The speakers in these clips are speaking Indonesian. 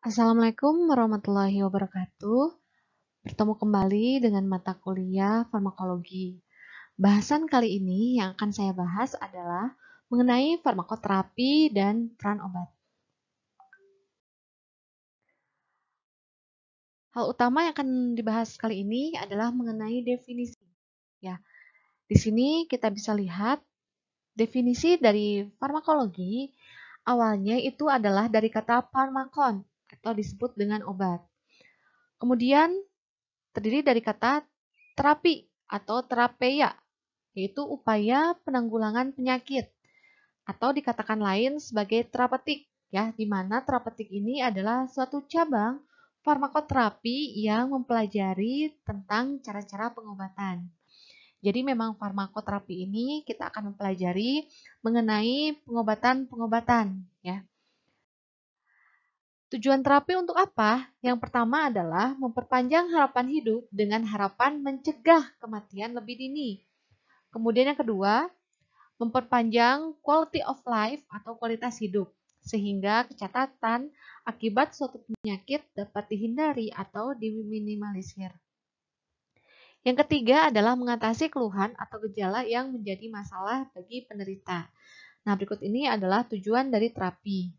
Assalamualaikum warahmatullahi wabarakatuh. Bertemu kembali dengan mata kuliah farmakologi. Bahasan kali ini yang akan saya bahas adalah mengenai farmakoterapi dan peran obat. Hal utama yang akan dibahas kali ini adalah mengenai definisi. Ya, di sini kita bisa lihat definisi dari farmakologi. Awalnya itu adalah dari kata pharmakon atau disebut dengan obat. Kemudian terdiri dari kata terapi atau terapeia, yaitu upaya penanggulangan penyakit, atau dikatakan lain sebagai terapeutik, ya, di mana terapeutik ini adalah suatu cabang farmakoterapi yang mempelajari tentang cara-cara pengobatan. Jadi memang farmakoterapi ini kita akan mempelajari mengenai pengobatan-pengobatan, ya. Tujuan terapi untuk apa? Yang pertama adalah memperpanjang harapan hidup dengan harapan mencegah kematian lebih dini. Kemudian yang kedua, memperpanjang quality of life atau kualitas hidup, sehingga kecacatan akibat suatu penyakit dapat dihindari atau diminimalisir. Yang ketiga adalah mengatasi keluhan atau gejala yang menjadi masalah bagi penderita. Nah, berikut ini adalah tujuan dari terapi.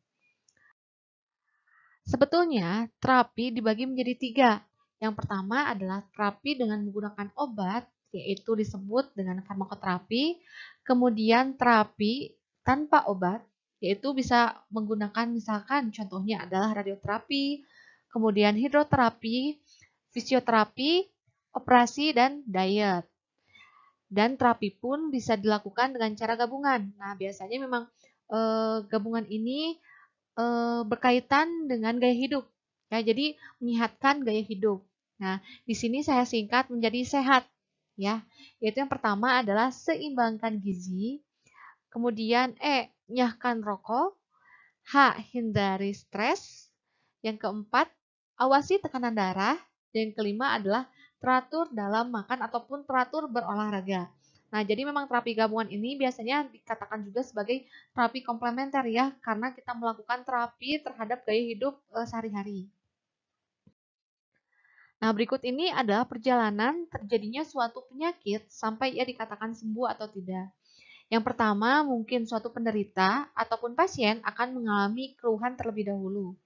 Sebetulnya, terapi dibagi menjadi tiga. Yang pertama adalah terapi dengan menggunakan obat, yaitu disebut dengan farmakoterapi. Kemudian terapi tanpa obat, yaitu bisa menggunakan misalkan contohnya adalah radioterapi, kemudian hidroterapi, fisioterapi, operasi, dan diet. Dan terapi pun bisa dilakukan dengan cara gabungan. Nah, biasanya memang gabungan ini berkaitan dengan gaya hidup. Ya, jadi menyehatkan gaya hidup. Nah, di sini saya singkat menjadi sehat. Ya, yaitu yang pertama adalah seimbangkan gizi. Kemudian nyahkan rokok. H. Hindari stres. Yang keempat, awasi tekanan darah. Dan yang kelima adalah teratur dalam makan ataupun teratur berolahraga. Nah, jadi memang terapi gabungan ini biasanya dikatakan juga sebagai terapi komplementer ya, karena kita melakukan terapi terhadap gaya hidup sehari-hari. Nah, berikut ini adalah perjalanan terjadinya suatu penyakit sampai ia dikatakan sembuh atau tidak. Yang pertama, mungkin suatu penderita ataupun pasien akan mengalami keluhan terlebih dahulu.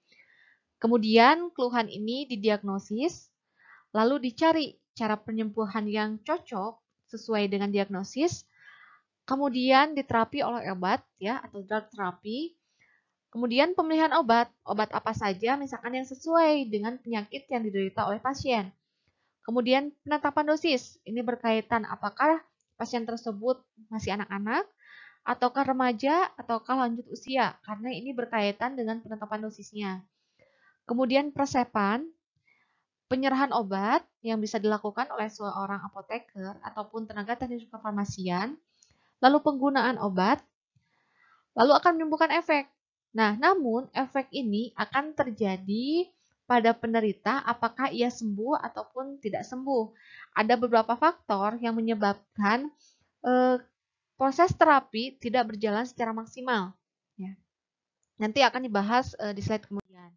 Kemudian, keluhan ini didiagnosis, lalu dicari cara penyembuhan yang cocok sesuai dengan diagnosis, kemudian diterapi oleh obat ya atau drug therapy. Kemudian pemilihan obat apa saja misalkan yang sesuai dengan penyakit yang diderita oleh pasien. Kemudian penetapan dosis, ini berkaitan apakah pasien tersebut masih anak-anak, ataukah remaja, ataukah lanjut usia, karena ini berkaitan dengan penetapan dosisnya. Kemudian persepan, penyerahan obat yang bisa dilakukan oleh seorang apoteker ataupun tenaga teknis kefarmasian, lalu penggunaan obat, lalu akan menimbulkan efek. Nah, namun efek ini akan terjadi pada penderita apakah ia sembuh ataupun tidak sembuh. Ada beberapa faktor yang menyebabkan proses terapi tidak berjalan secara maksimal. Ya. Nanti akan dibahas di slide kemudian.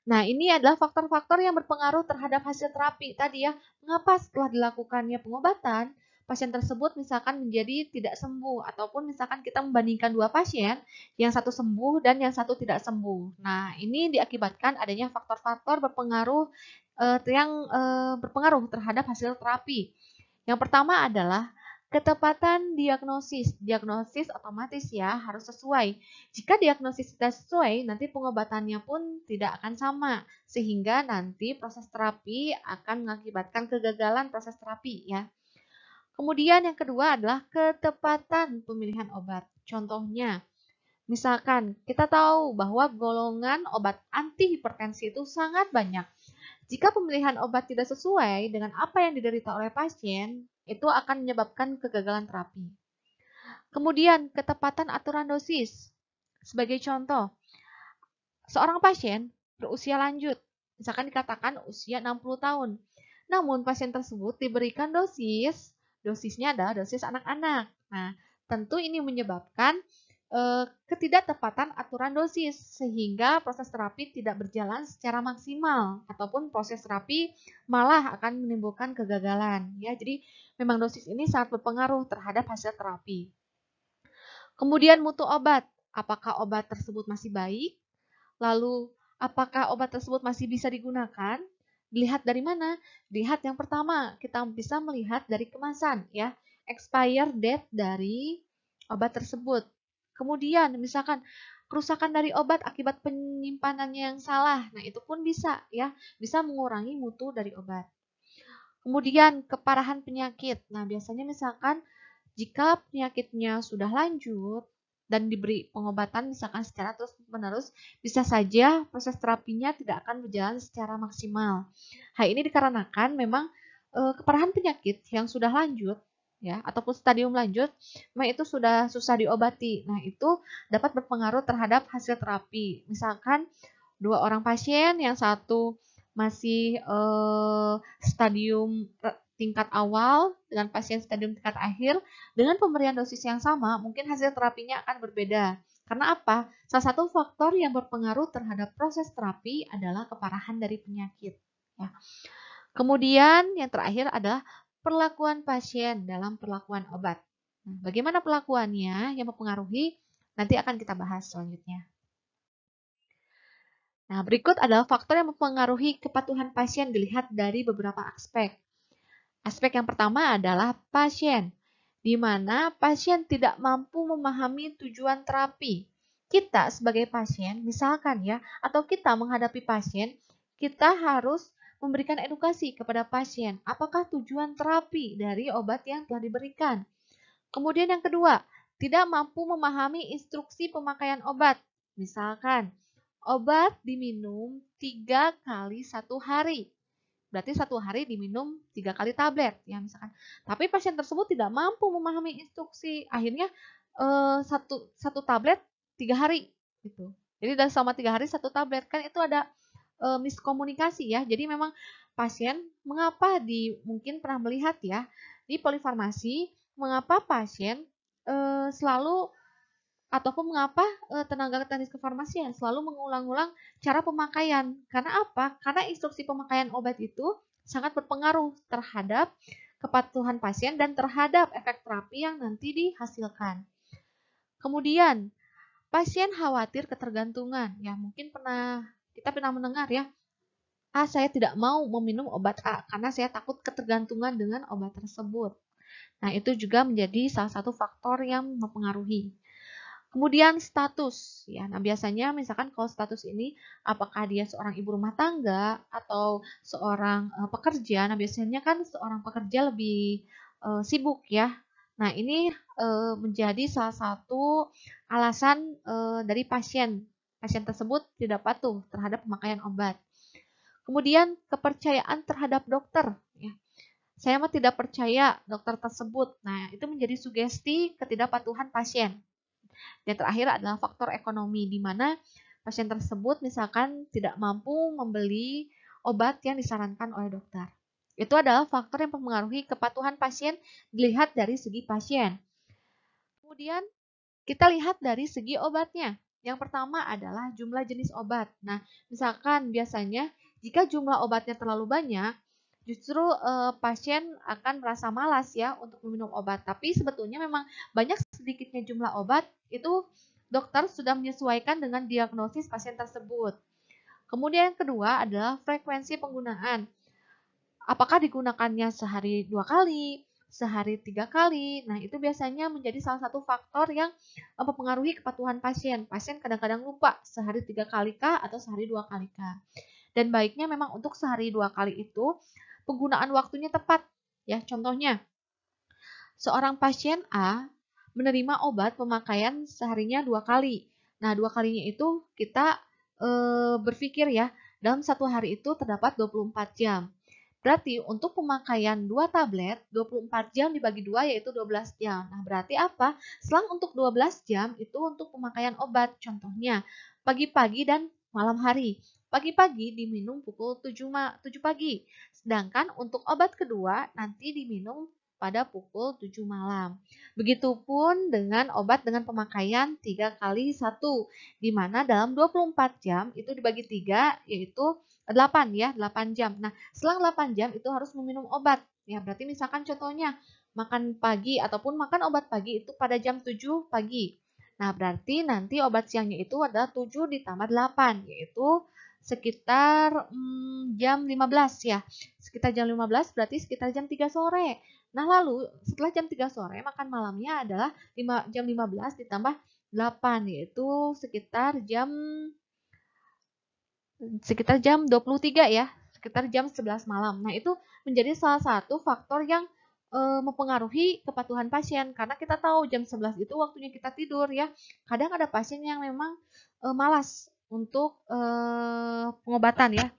Nah, ini adalah faktor-faktor yang berpengaruh terhadap hasil terapi. Tadi ya, mengapa setelah dilakukannya pengobatan, pasien tersebut misalkan menjadi tidak sembuh, ataupun misalkan kita membandingkan dua pasien, yang satu sembuh dan yang satu tidak sembuh. Nah, ini diakibatkan adanya faktor-faktor berpengaruh yang berpengaruh terhadap hasil terapi. Yang pertama adalah ketepatan diagnosis. Diagnosis otomatis ya harus sesuai. Jika diagnosis tidak sesuai, nanti pengobatannya pun tidak akan sama. Sehingga nanti proses terapi akan mengakibatkan kegagalan proses terapi ya. Kemudian yang kedua adalah ketepatan pemilihan obat. Contohnya, misalkan kita tahu bahwa golongan obat antihipertensi itu sangat banyak. Jika pemilihan obat tidak sesuai dengan apa yang diderita oleh pasien, itu akan menyebabkan kegagalan terapi. Kemudian, ketepatan aturan dosis. Sebagai contoh, seorang pasien berusia lanjut, misalkan dikatakan usia 60 tahun. Namun, pasien tersebut diberikan dosisnya adalah dosis anak-anak. Nah, tentu ini menyebabkan ketidaktepatan aturan dosis sehingga proses terapi tidak berjalan secara maksimal ataupun proses terapi malah akan menimbulkan kegagalan ya. Jadi memang dosis ini sangat berpengaruh terhadap hasil terapi. Kemudian mutu obat, apakah obat tersebut masih baik? Lalu apakah obat tersebut masih bisa digunakan? Dilihat dari mana? Dilihat yang pertama, kita bisa melihat dari kemasan ya, expire date dari obat tersebut. Kemudian misalkan kerusakan dari obat akibat penyimpanannya yang salah. Nah, itu pun bisa ya, bisa mengurangi mutu dari obat. Kemudian keparahan penyakit. Nah, biasanya misalkan jika penyakitnya sudah lanjut dan diberi pengobatan misalkan secara terus-menerus, bisa saja proses terapinya tidak akan berjalan secara maksimal. Hal ini dikarenakan memang keparahan penyakit yang sudah lanjut ya ataupun stadium lanjut, memang itu sudah susah diobati. Nah, itu dapat berpengaruh terhadap hasil terapi. Misalkan dua orang pasien, yang satu masih stadium tingkat awal dengan pasien stadium tingkat akhir, dengan pemberian dosis yang sama, mungkin hasil terapinya akan berbeda. Karena apa? Salah satu faktor yang berpengaruh terhadap proses terapi adalah keparahan dari penyakit. Ya. Kemudian yang terakhir adalah perlakuan pasien dalam perlakuan obat. Nah, bagaimana perlakuannya yang mempengaruhi? Nanti akan kita bahas selanjutnya. Nah, berikut adalah faktor yang mempengaruhi kepatuhan pasien dilihat dari beberapa aspek. Aspek yang pertama adalah pasien, di mana pasien tidak mampu memahami tujuan terapi. Kita sebagai pasien, misalkan ya, atau kita menghadapi pasien, kita harus memberikan edukasi kepada pasien. Apakah tujuan terapi dari obat yang telah diberikan? Kemudian yang kedua, tidak mampu memahami instruksi pemakaian obat. Misalkan, obat diminum 3 kali 1 hari. Berarti 1 hari diminum 3 kali tablet ya misalkan. Tapi pasien tersebut tidak mampu memahami instruksi. Akhirnya satu tablet 3 hari gitu. Jadi dari selama 3 hari 1 tablet, kan itu ada miskomunikasi ya. Jadi memang pasien mengapa mungkin pernah melihat ya di polifarmasi, mengapa pasien selalu ataupun mengapa tenaga teknis kefarmasian selalu mengulang-ulang cara pemakaian. Karena apa? Karena instruksi pemakaian obat itu sangat berpengaruh terhadap kepatuhan pasien dan terhadap efek terapi yang nanti dihasilkan. Kemudian, pasien khawatir ketergantungan. Ya, mungkin kita pernah mendengar ya, saya tidak mau meminum obat A karena saya takut ketergantungan dengan obat tersebut. Nah, itu juga menjadi salah satu faktor yang mempengaruhi. Kemudian status, ya. Nah, biasanya misalkan kalau status ini apakah dia seorang ibu rumah tangga atau seorang pekerja. Nah, biasanya kan seorang pekerja lebih sibuk ya. Nah, ini menjadi salah satu alasan dari pasien tersebut tidak patuh terhadap pemakaian obat. Kemudian kepercayaan terhadap dokter, ya. Saya mah tidak percaya dokter tersebut. Nah, itu menjadi sugesti ketidakpatuhan pasien. Dan terakhir adalah faktor ekonomi, di mana pasien tersebut misalkan tidak mampu membeli obat yang disarankan oleh dokter. Itu adalah faktor yang mempengaruhi kepatuhan pasien dilihat dari segi pasien. Kemudian kita lihat dari segi obatnya. Yang pertama adalah jumlah jenis obat. Nah, misalkan biasanya jika jumlah obatnya terlalu banyak, justru pasien akan merasa malas ya untuk meminum obat. Tapi sebetulnya memang banyak sedikitnya jumlah obat itu dokter sudah menyesuaikan dengan diagnosis pasien tersebut. Kemudian yang kedua adalah frekuensi penggunaan. Apakah digunakannya sehari 2 kali, sehari 3 kali? Nah, itu biasanya menjadi salah satu faktor yang mempengaruhi kepatuhan pasien. Pasien kadang-kadang lupa sehari 3 kali kah atau sehari 2 kali kah. Dan baiknya memang untuk sehari 2 kali itu penggunaan waktunya tepat. Ya, contohnya, seorang pasien A menerima obat pemakaian seharinya 2 kali. Nah, 2 kalinya itu kita berpikir ya, dalam satu hari itu terdapat 24 jam. Berarti untuk pemakaian 2 tablet, 24 jam dibagi 2 yaitu 12 jam. Nah, berarti apa? Selang untuk 12 jam itu untuk pemakaian obat. Contohnya, pagi-pagi dan malam hari. Pagi-pagi diminum pukul 7 pagi. Sedangkan untuk obat kedua nanti diminum pada pukul 7 malam. Begitupun dengan obat dengan pemakaian 3 kali 1, di mana dalam 24 jam itu dibagi 3, yaitu 8 ya, 8 jam. Nah, selang 8 jam itu harus meminum obat. Ya, berarti misalkan contohnya makan pagi ataupun makan obat pagi itu pada jam 7 pagi. Nah, berarti nanti obat siangnya itu adalah 7 ditambah 8, yaitu sekitar jam 15 ya. Sekitar jam 15 berarti sekitar jam 3 sore. Nah, lalu setelah jam 3 sore makan malamnya adalah jam 15 ditambah 8, yaitu sekitar jam 23 ya, sekitar jam 11 malam. Nah, itu menjadi salah satu faktor yang mempengaruhi kepatuhan pasien, karena kita tahu jam 11 itu waktunya kita tidur ya. Kadang ada pasien yang memang malas untuk pengobatan ya,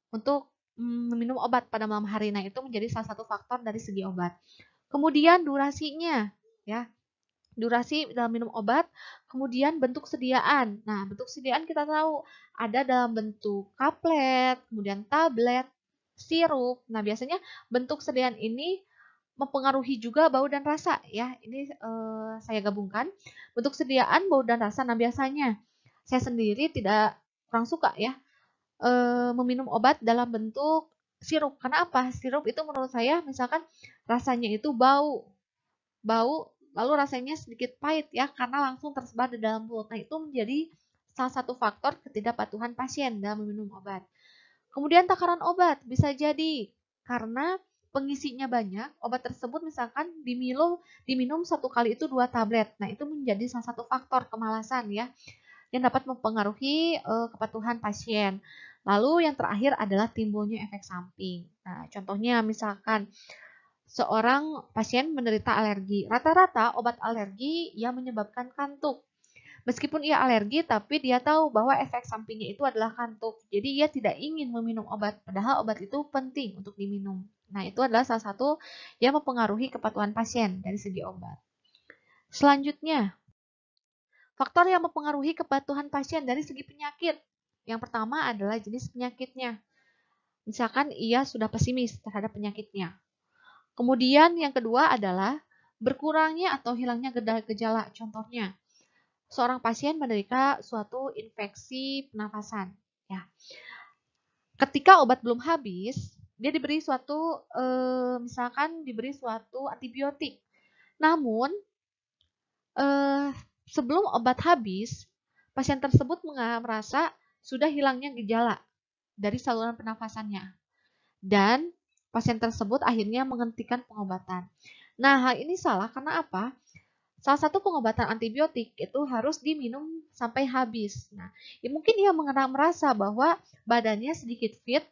untuk meminum obat pada malam hari. Nah, itu menjadi salah satu faktor dari segi obat. Kemudian durasinya ya. Durasi dalam minum obat, kemudian bentuk sediaan. Nah, bentuk sediaan kita tahu ada dalam bentuk kaplet, kemudian tablet, sirup. Nah, biasanya bentuk sediaan ini mempengaruhi juga bau dan rasa ya. Ini saya gabungkan. Bentuk sediaan, bau dan rasa. Nah, biasanya saya sendiri tidak kurang suka ya meminum obat dalam bentuk sirup. Karena apa? Sirup itu menurut saya misalkan rasanya itu bau, lalu rasanya sedikit pahit ya karena langsung tersebar di dalam mulut. Nah, itu menjadi salah satu faktor ketidakpatuhan pasien dalam meminum obat. Kemudian takaran obat bisa jadi karena pengisinya banyak, obat tersebut misalkan diminum satu kali itu 2 tablet. Nah, itu menjadi salah satu faktor kemalasan ya yang dapat mempengaruhi kepatuhan pasien. Lalu yang terakhir adalah timbulnya efek samping. Nah, contohnya misalkan seorang pasien menderita alergi. Rata-rata obat alergi yang menyebabkan kantuk. Meskipun ia alergi, tapi dia tahu bahwa efek sampingnya itu adalah kantuk. Jadi ia tidak ingin meminum obat, padahal obat itu penting untuk diminum. Nah, itu adalah salah satu yang mempengaruhi kepatuhan pasien dari segi obat. Selanjutnya, faktor yang mempengaruhi kepatuhan pasien dari segi penyakit. Yang pertama adalah jenis penyakitnya. Misalkan ia sudah pesimis terhadap penyakitnya. Kemudian yang kedua adalah berkurangnya atau hilangnya gejala. Contohnya, seorang pasien menderita suatu infeksi pernafasan. Ya. Ketika obat belum habis, dia diberi misalkan diberi suatu antibiotik. Namun, sebelum obat habis, pasien tersebut merasa sudah hilangnya gejala dari saluran pernafasannya. Dan pasien tersebut akhirnya menghentikan pengobatan. Nah, hal ini salah karena apa? Salah satu pengobatan antibiotik itu harus diminum sampai habis. Nah, ya mungkin dia merasa bahwa badannya sedikit fit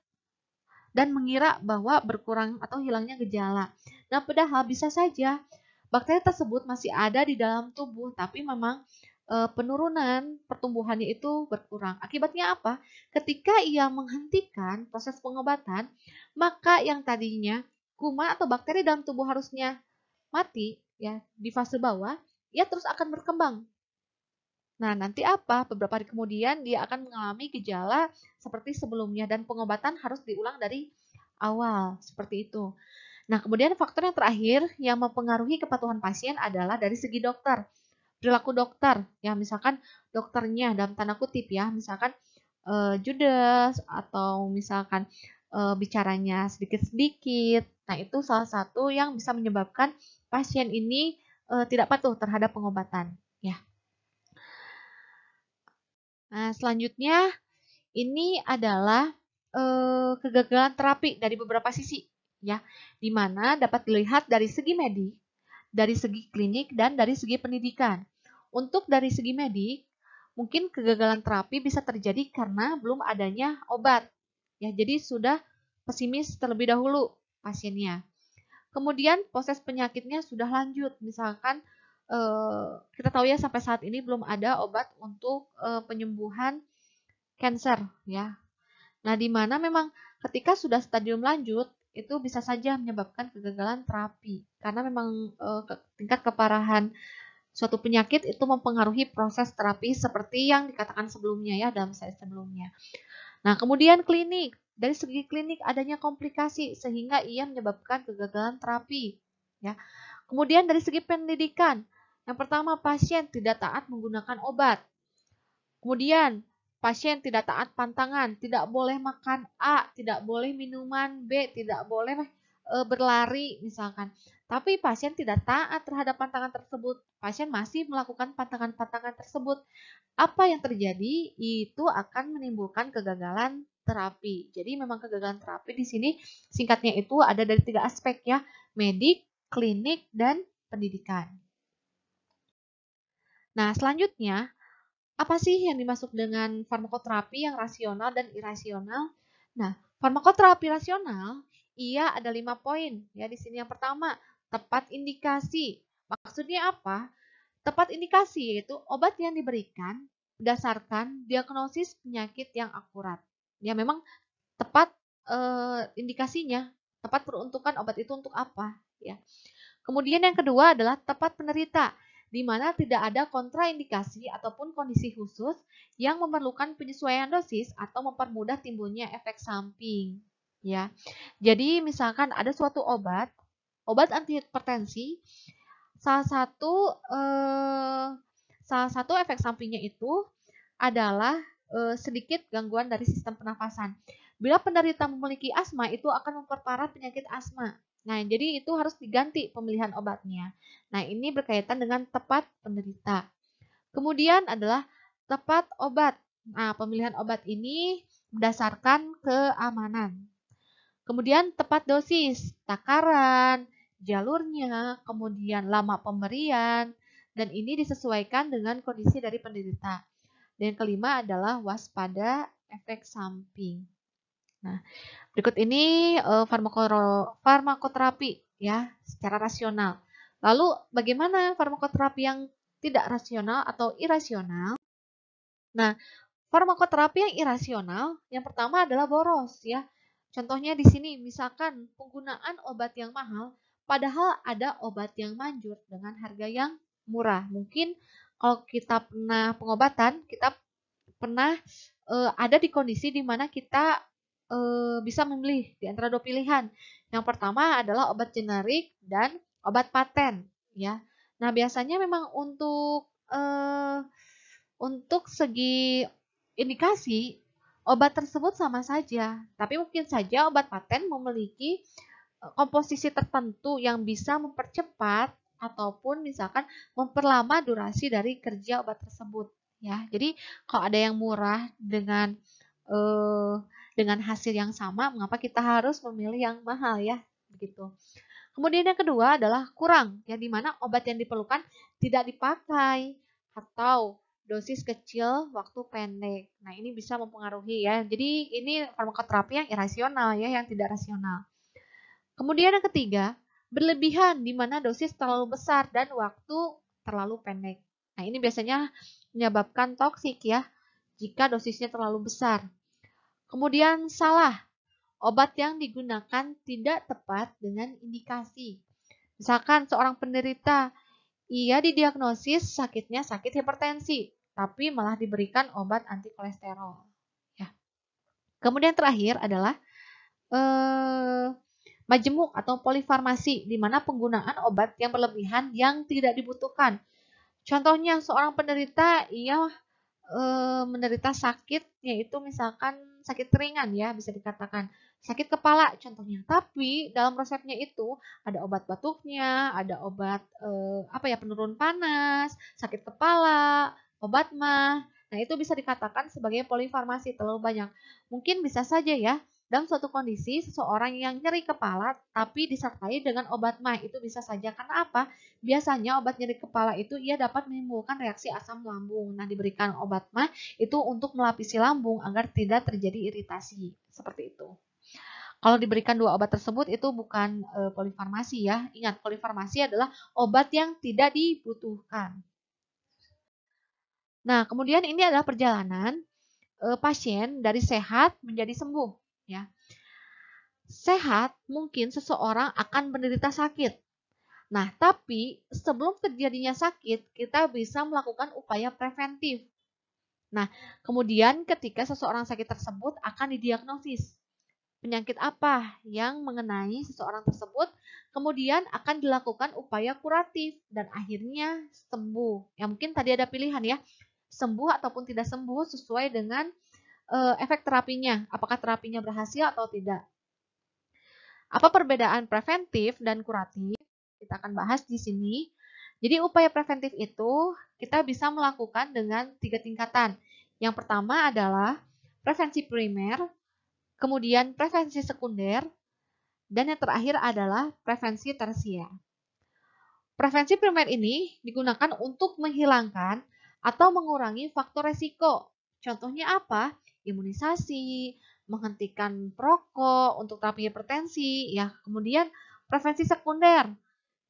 dan mengira bahwa berkurang atau hilangnya gejala. Nah, padahal bisa saja bakteri tersebut masih ada di dalam tubuh, tapi memang penurunan pertumbuhannya itu berkurang. Akibatnya apa? Ketika ia menghentikan proses pengobatan, maka yang tadinya kuman atau bakteri dalam tubuh harusnya mati ya di fase bawah, ia terus akan berkembang. Nah, nanti apa? Beberapa hari kemudian dia akan mengalami gejala seperti sebelumnya dan pengobatan harus diulang dari awal, seperti itu. Nah, kemudian faktor yang terakhir yang mempengaruhi kepatuhan pasien adalah dari segi dokter. Perilaku dokter, ya misalkan dokternya dalam tanda kutip ya, misalkan judes atau misalkan bicaranya sedikit-sedikit. Nah, itu salah satu yang bisa menyebabkan pasien ini tidak patuh terhadap pengobatan, ya. Nah, selanjutnya ini adalah kegagalan terapi dari beberapa sisi, ya, di mana dapat dilihat dari segi medik, dari segi klinik, dan dari segi pendidikan. Untuk dari segi medik, mungkin kegagalan terapi bisa terjadi karena belum adanya obat. Ya, jadi sudah pesimis terlebih dahulu pasiennya. Kemudian proses penyakitnya sudah lanjut, misalkan kita tahu ya sampai saat ini belum ada obat untuk penyembuhan cancer, ya. Nah, di mana memang ketika sudah stadium lanjut itu bisa saja menyebabkan kegagalan terapi karena memang tingkat keparahan suatu penyakit itu mempengaruhi proses terapi seperti yang dikatakan sebelumnya ya dalam slide sebelumnya. Nah, kemudian klinik. Dari segi klinik adanya komplikasi sehingga ia menyebabkan kegagalan terapi. ya. Kemudian dari segi pendidikan, yang pertama pasien tidak taat menggunakan obat. Kemudian pasien tidak taat pantangan, tidak boleh makan A, tidak boleh minuman B, tidak boleh berlari misalkan. Tapi pasien tidak taat terhadap pantangan tersebut. Pasien masih melakukan pantangan-pantangan tersebut. Apa yang terjadi? Itu akan menimbulkan kegagalan terapi. Jadi memang kegagalan terapi di sini singkatnya itu ada dari 3 aspek ya, medik, klinik, dan pendidikan. Nah, selanjutnya apa sih yang dimaksud dengan farmakoterapi yang rasional dan irasional? Nah, farmakoterapi rasional, ia ada 5 poin. Ya, di sini yang pertama, tepat indikasi. Maksudnya apa? Tepat indikasi yaitu obat yang diberikan berdasarkan diagnosis penyakit yang akurat. Ya, memang tepat indikasinya, tepat peruntukan obat itu untuk apa, ya. Kemudian yang kedua adalah tepat penderita, di mana tidak ada kontraindikasi ataupun kondisi khusus yang memerlukan penyesuaian dosis atau mempermudah timbulnya efek samping. Ya, jadi misalkan ada suatu obat antihipertensi, salah satu efek sampingnya itu adalah sedikit gangguan dari sistem pernafasan. Bila penderita memiliki asma, itu akan memperparah penyakit asma. Nah, jadi itu harus diganti pemilihan obatnya. Nah, ini berkaitan dengan tepat penderita. Kemudian adalah tepat obat. Nah, pemilihan obat ini berdasarkan keamanan. Kemudian tepat dosis, takaran, jalurnya, kemudian lama pemberian, dan ini disesuaikan dengan kondisi dari penderita. Dan yang kelima adalah waspada efek samping. Nah, berikut ini farmakoterapi ya, secara rasional. Lalu bagaimana farmakoterapi yang tidak rasional atau irasional? Nah, farmakoterapi yang irasional yang pertama adalah boros ya. Contohnya di sini misalkan penggunaan obat yang mahal padahal ada obat yang manjur dengan harga yang murah. Mungkin kalau kita pernah pengobatan, kita pernah ada di kondisi di mana kita bisa memilih di antara 2 pilihan. Yang pertama adalah obat generik dan obat paten, ya. Nah, biasanya memang untuk segi indikasi obat tersebut sama saja, tapi mungkin saja obat paten memiliki komposisi tertentu yang bisa mempercepat ataupun misalkan memperlama durasi dari kerja obat tersebut, ya. Jadi kalau ada yang murah dengan hasil yang sama, mengapa kita harus memilih yang mahal ya, begitu. Kemudian yang kedua adalah kurang, yang dimana obat yang diperlukan tidak dipakai atau dosis kecil waktu pendek. Nah, ini bisa mempengaruhi ya. Jadi ini farmakoterapi yang irasional ya, yang tidak rasional. Kemudian yang ketiga, berlebihan di mana dosis terlalu besar dan waktu terlalu pendek. Nah, ini biasanya menyebabkan toksik ya, jika dosisnya terlalu besar. Kemudian salah, obat yang digunakan tidak tepat dengan indikasi. Misalkan seorang penderita, ia didiagnosis sakitnya sakit hipertensi, tapi malah diberikan obat anti kolesterol. Ya. Kemudian terakhir adalah majemuk atau polifarmasi, di mana penggunaan obat yang berlebihan yang tidak dibutuhkan. Contohnya seorang penderita ia menderita sakit, yaitu misalkan sakit ringan ya, bisa dikatakan sakit kepala contohnya. Tapi dalam resepnya itu ada obat batuknya, ada obat penurun panas, sakit kepala, obat mah. Nah, itu bisa dikatakan sebagai polifarmasi terlalu banyak. Mungkin bisa saja ya, dalam suatu kondisi seseorang yang nyeri kepala tapi disertai dengan obat mah, itu bisa saja. Karena apa? Biasanya obat nyeri kepala itu ia dapat menimbulkan reaksi asam lambung. Nah, diberikan obat mah itu untuk melapisi lambung agar tidak terjadi iritasi. Seperti itu. Kalau diberikan 2 obat tersebut itu bukan polifarmasi ya. Ingat, polifarmasi adalah obat yang tidak dibutuhkan. Nah, kemudian ini adalah perjalanan pasien dari sehat menjadi sembuh ya. Sehat mungkin seseorang akan menderita sakit. Nah, tapi sebelum terjadinya sakit, kita bisa melakukan upaya preventif. Nah, kemudian ketika seseorang sakit tersebut akan didiagnosis. Penyakit apa yang mengenai seseorang tersebut? Kemudian akan dilakukan upaya kuratif dan akhirnya sembuh. Ya mungkin tadi ada pilihan ya, sembuh ataupun tidak sembuh sesuai dengan efek terapinya, apakah terapinya berhasil atau tidak. Apa perbedaan preventif dan kuratif? Kita akan bahas di sini. Jadi upaya preventif itu kita bisa melakukan dengan 3 tingkatan. Yang pertama adalah prevensi primer, kemudian prevensi sekunder, dan yang terakhir adalah prevensi tersier. Prevensi primer ini digunakan untuk menghilangkan atau mengurangi faktor resiko. Contohnya apa? Imunisasi, menghentikan perokok untuk terapi hipertensi, ya. Kemudian prevensi sekunder.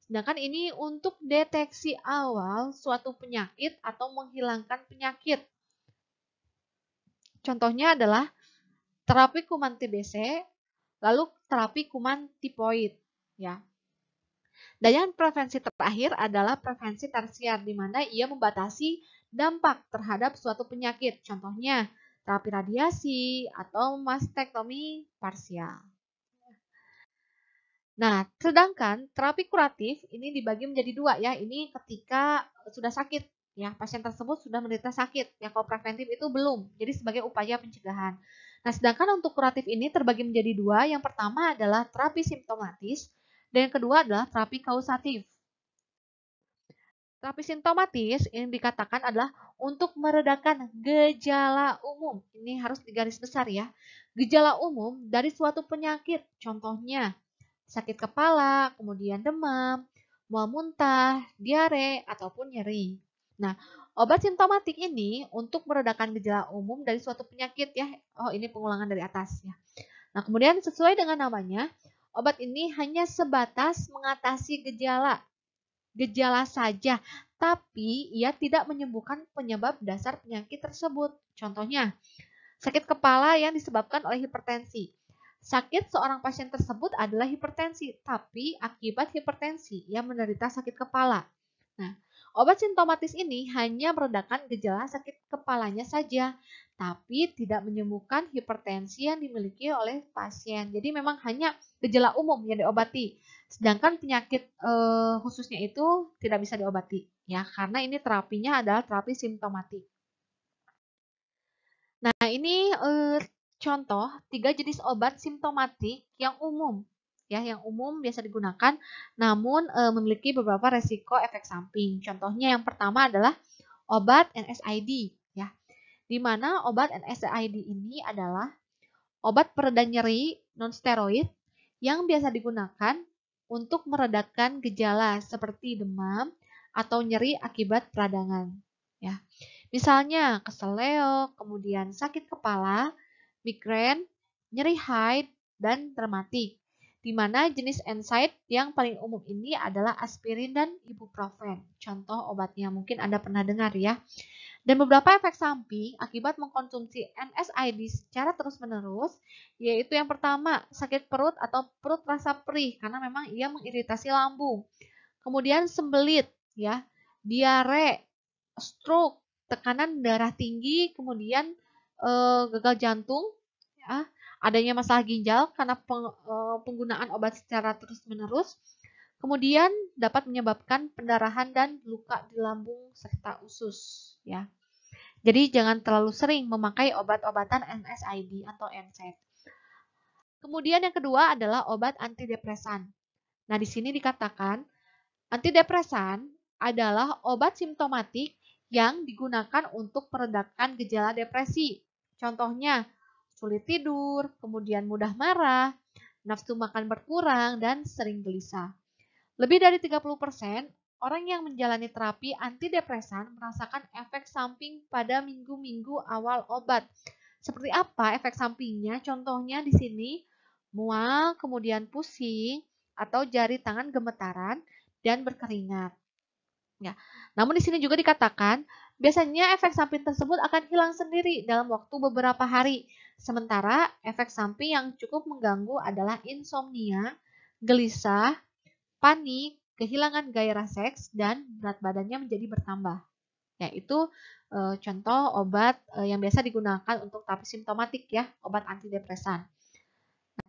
Sedangkan ini untuk deteksi awal suatu penyakit atau menghilangkan penyakit. Contohnya adalah terapi kuman TBC, lalu terapi kuman tipoid, ya. Dan yang prevensi terakhir adalah prevensi tersier, di mana ia membatasi dampak terhadap suatu penyakit. Contohnya, terapi radiasi atau mastektomi parsial. Nah, sedangkan terapi kuratif ini dibagi menjadi dua ya. Ini ketika sudah sakit, ya pasien tersebut sudah menderita sakit. Ya, kalau preventif itu belum. Jadi sebagai upaya pencegahan. Nah, sedangkan untuk kuratif ini terbagi menjadi dua. Yang pertama adalah terapi simptomatis dan yang kedua adalah terapi kausatif. Terapi simptomatis yang dikatakan adalah untuk meredakan gejala umum. Ini harus digaris besar ya. Gejala umum dari suatu penyakit. Contohnya sakit kepala, kemudian demam, mual muntah, diare, ataupun nyeri. Nah, obat simptomatik ini untuk meredakan gejala umum dari suatu penyakit ya. Oh, ini pengulangan dari atas ya. Nah, kemudian sesuai dengan namanya, obat ini hanya sebatas mengatasi gejala saja, tapi ia tidak menyembuhkan penyebab dasar penyakit tersebut. Contohnya, sakit kepala yang disebabkan oleh hipertensi. Sakit seorang pasien tersebut adalah hipertensi, tapi akibat hipertensi ia menderita sakit kepala. Nah, obat simptomatis ini hanya meredakan gejala sakit kepalanya saja, tapi tidak menyembuhkan hipertensi yang dimiliki oleh pasien. Jadi memang hanya gejala umum yang diobati, sedangkan penyakit khususnya itu tidak bisa diobati, ya karena ini terapinya adalah terapi simptomatik. Nah, ini contoh 3 jenis obat simptomatik yang umum. Ya, yang umum biasa digunakan namun memiliki beberapa resiko efek samping. Contohnya yang pertama adalah obat NSAID ya. Di mana obat NSAID ini adalah obat pereda nyeri non-steroid yang biasa digunakan untuk meredakan gejala seperti demam atau nyeri akibat peradangan ya. Misalnya keseleo, kemudian sakit kepala, migrain, nyeri haid, dan rematik. Di mana jenis NSAID yang paling umum ini adalah aspirin dan ibuprofen. Contoh obatnya mungkin Anda pernah dengar ya. Dan beberapa efek samping akibat mengkonsumsi NSAID secara terus-menerus, yaitu yang pertama, sakit perut atau perut rasa perih karena memang ia mengiritasi lambung. Kemudian sembelit, ya, diare, stroke, tekanan darah tinggi, kemudian gagal jantung, ya, adanya masalah ginjal karena penggunaan obat secara terus-menerus, kemudian dapat menyebabkan pendarahan dan luka di lambung serta usus. Ya. Jadi jangan terlalu sering memakai obat-obatan NSAID atau NSAID. Kemudian yang kedua adalah obat antidepresan. Nah, di sini dikatakan antidepresan adalah obat simptomatik yang digunakan untuk meredakan gejala depresi. Contohnya, sulit tidur, kemudian mudah marah, nafsu makan berkurang, dan sering gelisah. Lebih dari 30% orang yang menjalani terapi antidepresan merasakan efek samping pada minggu-minggu awal obat. Seperti apa efek sampingnya? Contohnya di sini, mual, kemudian pusing, atau jari tangan gemetaran, dan berkeringat. Ya. Namun di sini juga dikatakan, biasanya efek samping tersebut akan hilang sendiri dalam waktu beberapa hari. Sementara efek samping yang cukup mengganggu adalah insomnia, gelisah, panik, kehilangan gairah seks, dan berat badannya menjadi bertambah. Ya, itu contoh obat yang biasa digunakan untuk terapi simptomatik ya, obat antidepresan.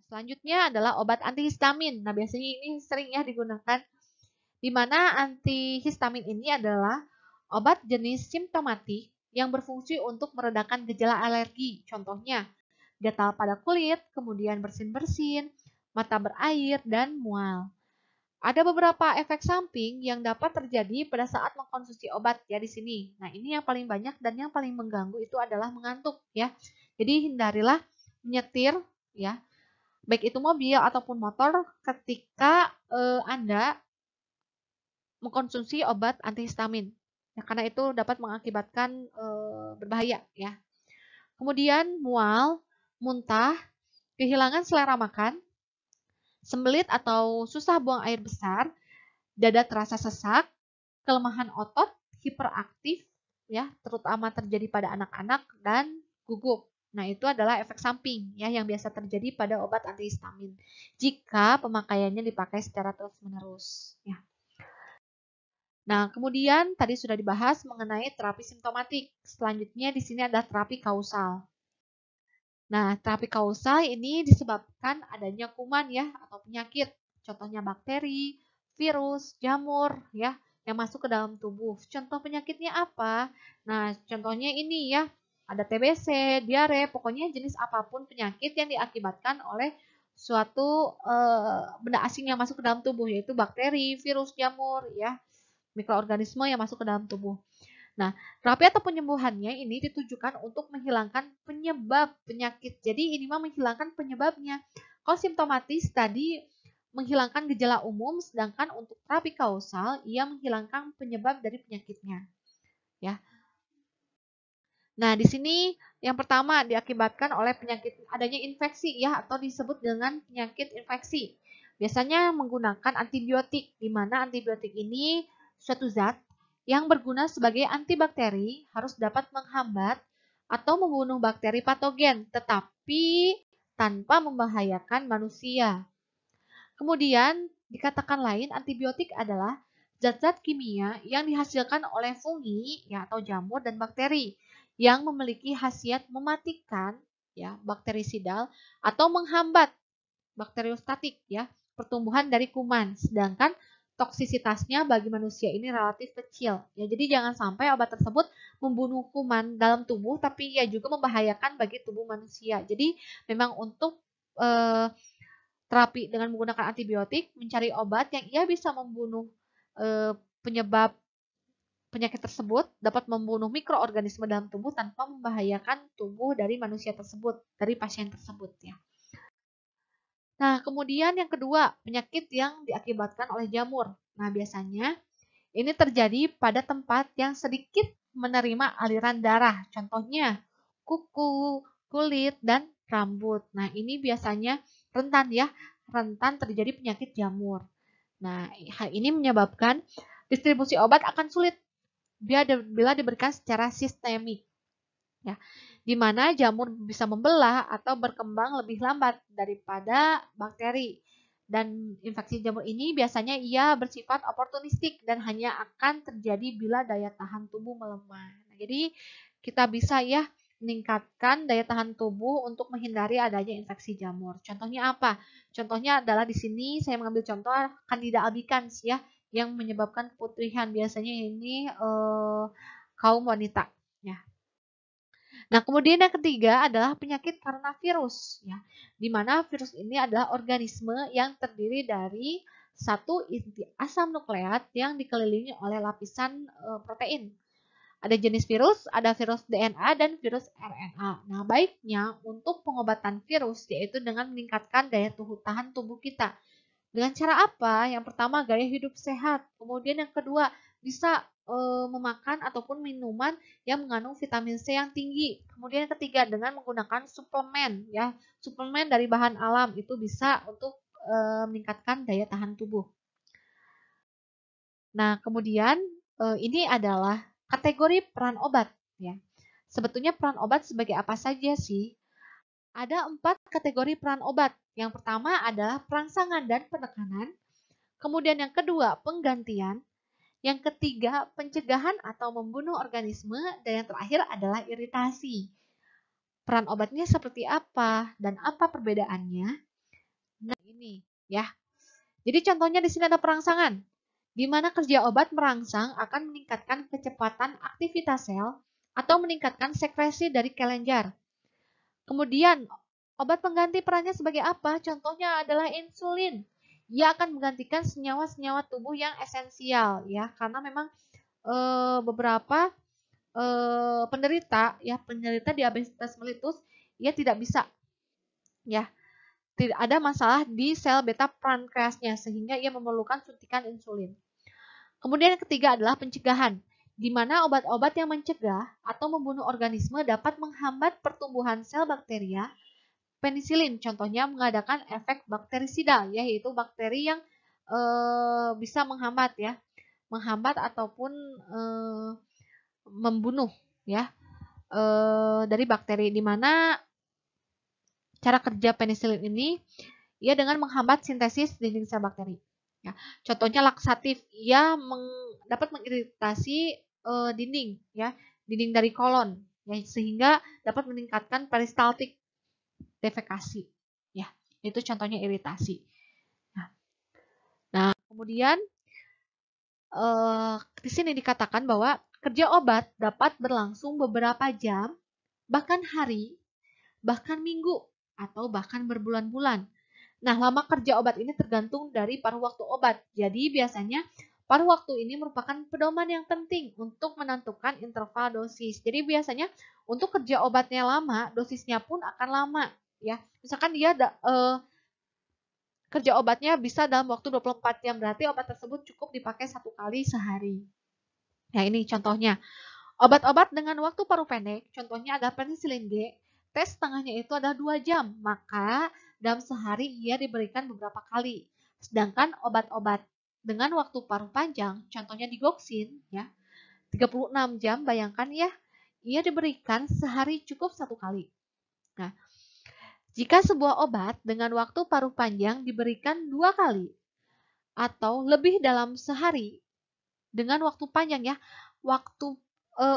Selanjutnya adalah obat antihistamin. Nah, biasanya ini sering ya digunakan, di mana antihistamin ini adalah obat jenis simptomatik yang berfungsi untuk meredakan gejala alergi. Contohnya, gatal pada kulit, kemudian bersin-bersin, mata berair, dan mual. Ada beberapa efek samping yang dapat terjadi pada saat mengkonsumsi obat ya di sini. Nah, ini yang paling banyak dan yang paling mengganggu itu adalah mengantuk ya. Jadi hindarilah menyetir ya, baik itu mobil ataupun motor ketika Anda mengkonsumsi obat antihistamin. Ya, karena itu dapat mengakibatkan berbahaya ya. Kemudian mual, muntah, kehilangan selera makan, sembelit atau susah buang air besar, dada terasa sesak, kelemahan otot, hiperaktif, ya, terutama terjadi pada anak-anak dan gugup. Nah, itu adalah efek samping ya yang biasa terjadi pada obat antihistamin jika pemakaiannya dipakai secara terus-menerus. Ya. Nah, kemudian tadi sudah dibahas mengenai terapi simptomatik. Selanjutnya di sini ada terapi kausal. Nah, terapi kausal ini disebabkan adanya kuman ya atau penyakit. Contohnya bakteri, virus, jamur ya yang masuk ke dalam tubuh. Contoh penyakitnya apa? Nah, contohnya ini ya, ada TBC, diare, pokoknya jenis apapun penyakit yang diakibatkan oleh suatu benda asing yang masuk ke dalam tubuh, yaitu bakteri, virus, jamur ya, mikroorganisme yang masuk ke dalam tubuh. Nah, terapi atau penyembuhannya ini ditujukan untuk menghilangkan penyebab penyakit. Jadi ini mah menghilangkan penyebabnya. Kalau simptomatis tadi menghilangkan gejala umum, sedangkan untuk terapi kausal ia menghilangkan penyebab dari penyakitnya. Ya. Nah, di sini yang pertama diakibatkan oleh penyakit adanya infeksi ya atau disebut dengan penyakit infeksi. Biasanya menggunakan antibiotik, di mana antibiotik ini suatu zat yang berguna sebagai antibakteri harus dapat menghambat atau membunuh bakteri patogen, tetapi tanpa membahayakan manusia. Kemudian, dikatakan lain, antibiotik adalah zat-zat kimia yang dihasilkan oleh fungi ya atau jamur dan bakteri yang memiliki khasiat mematikan ya bakterisidal atau menghambat bakteriostatik ya pertumbuhan dari kuman. Sedangkan toksisitasnya bagi manusia ini relatif kecil. Ya, jadi jangan sampai obat tersebut membunuh kuman dalam tubuh tapi ya juga membahayakan bagi tubuh manusia. Jadi memang untuk terapi dengan menggunakan antibiotik, mencari obat yang ia bisa membunuh penyebab penyakit tersebut, dapat membunuh mikroorganisme dalam tubuh tanpa membahayakan tubuh dari manusia tersebut, dari pasien tersebut ya. Nah, kemudian yang kedua, penyakit yang diakibatkan oleh jamur. Nah, biasanya ini terjadi pada tempat yang sedikit menerima aliran darah. Contohnya kuku, kulit, dan rambut. Nah, ini biasanya rentan ya, rentan terjadi penyakit jamur. Nah, hal ini menyebabkan distribusi obat akan sulit bila diberikan secara sistemik. Ya, di mana jamur bisa membelah atau berkembang lebih lambat daripada bakteri. Dan infeksi jamur ini biasanya ia bersifat oportunistik dan hanya akan terjadi bila daya tahan tubuh melemah. Nah, jadi kita bisa ya meningkatkan daya tahan tubuh untuk menghindari adanya infeksi jamur. Contohnya apa? Contohnya adalah di sini saya mengambil contoh Candida albicans ya yang menyebabkan keputihan. Biasanya ini kaum wanita ya. Nah, kemudian yang ketiga adalah penyakit karena virus, ya, di mana virus ini adalah organisme yang terdiri dari satu inti asam nukleat yang dikelilingi oleh lapisan protein. Ada jenis virus, ada virus DNA dan virus RNA. Nah, baiknya untuk pengobatan virus yaitu dengan meningkatkan daya tahan tubuh kita. Dengan cara apa? Yang pertama gaya hidup sehat. Kemudian yang kedua bisa memakan ataupun minuman yang mengandung vitamin C yang tinggi. Kemudian yang ketiga dengan menggunakan suplemen ya. Suplemen dari bahan alam itu bisa untuk meningkatkan daya tahan tubuh. Nah, kemudian ini adalah kategori peran obat ya. Sebetulnya peran obat sebagai apa saja sih? Ada 4 kategori peran obat. Yang pertama adalah perangsangan dan penekanan. Kemudian yang kedua, penggantian. Yang ketiga, pencegahan atau membunuh organisme. Dan yang terakhir adalah iritasi. Peran obatnya seperti apa dan apa perbedaannya? Nah, ini ya. Jadi contohnya di sini ada perangsangan, di mana kerja obat merangsang akan meningkatkan kecepatan aktivitas sel atau meningkatkan sekresi dari kelenjar. Kemudian, obat pengganti perannya sebagai apa? Contohnya adalah insulin. Ia akan menggantikan senyawa-senyawa tubuh yang esensial ya, karena memang beberapa penderita diabetes mellitus, ia tidak bisa ya, tidak ada masalah di sel beta pankreasnya sehingga ia memerlukan suntikan insulin. Kemudian yang ketiga adalah pencegahan, di mana obat-obat yang mencegah atau membunuh organisme dapat menghambat pertumbuhan sel bakteria. Penisilin contohnya mengadakan efek bakterisida, yaitu bakteri yang bisa menghambat ataupun membunuh ya dari bakteri, di mana cara kerja penisilin ini ia dengan menghambat sintesis dinding sel bakteri. Ya, contohnya laksatif, ia dapat mengiritasi dinding dari kolon ya, sehingga dapat meningkatkan peristaltik defekasi ya. Itu contohnya iritasi. Nah, kemudian di sini dikatakan bahwa kerja obat dapat berlangsung beberapa jam, bahkan hari, bahkan minggu, atau bahkan berbulan-bulan. Nah, lama kerja obat ini tergantung dari paruh waktu obat. Jadi, biasanya paruh waktu ini merupakan pedoman yang penting untuk menentukan interval dosis. Jadi, biasanya untuk kerja obatnya lama, dosisnya pun akan lama. Ya, misalkan dia kerja obatnya bisa dalam waktu 24 jam, berarti obat tersebut cukup dipakai 1 kali sehari. Nah, ini contohnya. Obat-obat dengan waktu paruh pendek, contohnya ada penisilin G, tes setengahnya itu ada 2 jam, maka dalam sehari ia diberikan beberapa kali. Sedangkan obat-obat dengan waktu paruh panjang, contohnya digoxin, ya, 36 jam, bayangkan ya, ia diberikan sehari cukup 1 kali. Nah, jika sebuah obat dengan waktu paruh panjang diberikan 2 kali atau lebih dalam sehari dengan waktu panjang ya, waktu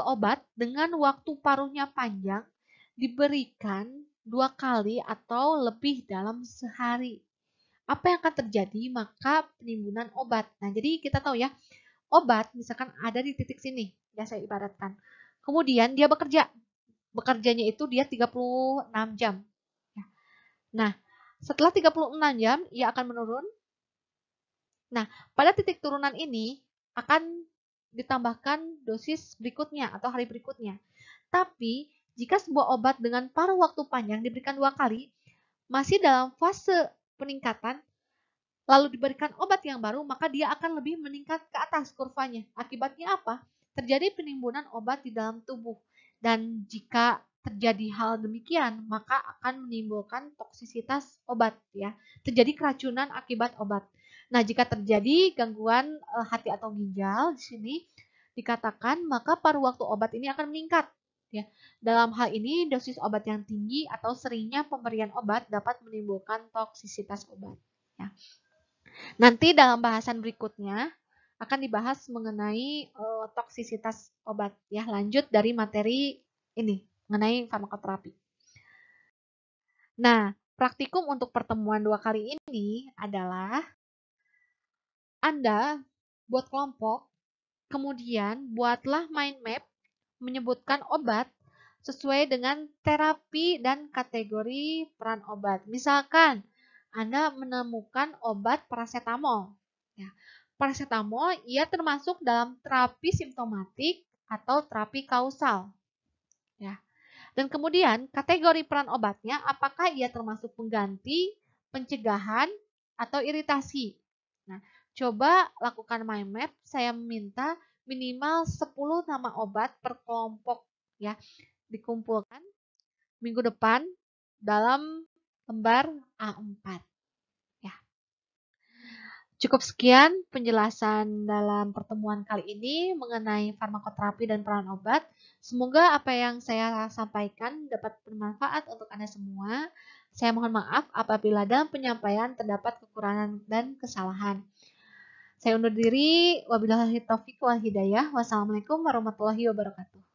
obat dengan waktu paruhnya panjang diberikan 2 kali atau lebih dalam sehari. Apa yang akan terjadi? Maka penimbunan obat. Nah, jadi kita tahu ya, obat misalkan ada di titik sini, ya saya ibaratkan. Kemudian dia bekerjanya itu dia 36 jam. Nah, setelah 36 jam, ia akan menurun. Nah, pada titik turunan ini akan ditambahkan dosis berikutnya atau hari berikutnya. Tapi, jika sebuah obat dengan paruh waktu panjang diberikan 2 kali, masih dalam fase peningkatan, lalu diberikan obat yang baru, maka dia akan lebih meningkat ke atas kurvanya. Akibatnya apa? Terjadi penimbunan obat di dalam tubuh. Dan jika terjadi hal demikian, maka akan menimbulkan toksisitas obat ya. Terjadi keracunan akibat obat. Nah, jika terjadi gangguan hati atau ginjal di sini dikatakan maka paruh waktu obat ini akan meningkat ya. Dalam hal ini dosis obat yang tinggi atau seringnya pemberian obat dapat menimbulkan toksisitas obat ya. Nanti dalam bahasan berikutnya akan dibahas mengenai toksisitas obat ya. Lanjut dari materi ini mengenai farmakoterapi. Nah, praktikum untuk pertemuan 2 kali ini adalah Anda buat kelompok, kemudian buatlah mind map menyebutkan obat sesuai dengan terapi dan kategori peran obat. Misalkan Anda menemukan obat paracetamol. Ya, paracetamol ia termasuk dalam terapi simptomatik atau terapi kausal. Ya. Dan kemudian kategori peran obatnya apakah ia termasuk pengganti, pencegahan, atau iritasi. Nah, coba lakukan mind map. Saya minta minimal 10 nama obat per kelompok ya dikumpulkan minggu depan dalam lembar A4 ya. Cukup sekian penjelasan dalam pertemuan kali ini mengenai farmakoterapi dan peran obat. Semoga apa yang saya sampaikan dapat bermanfaat untuk Anda semua. Saya mohon maaf apabila dalam penyampaian terdapat kekurangan dan kesalahan. Saya undur diri. Wabillahi taufiq wal hidayah. Wassalamualaikum warahmatullahi wabarakatuh.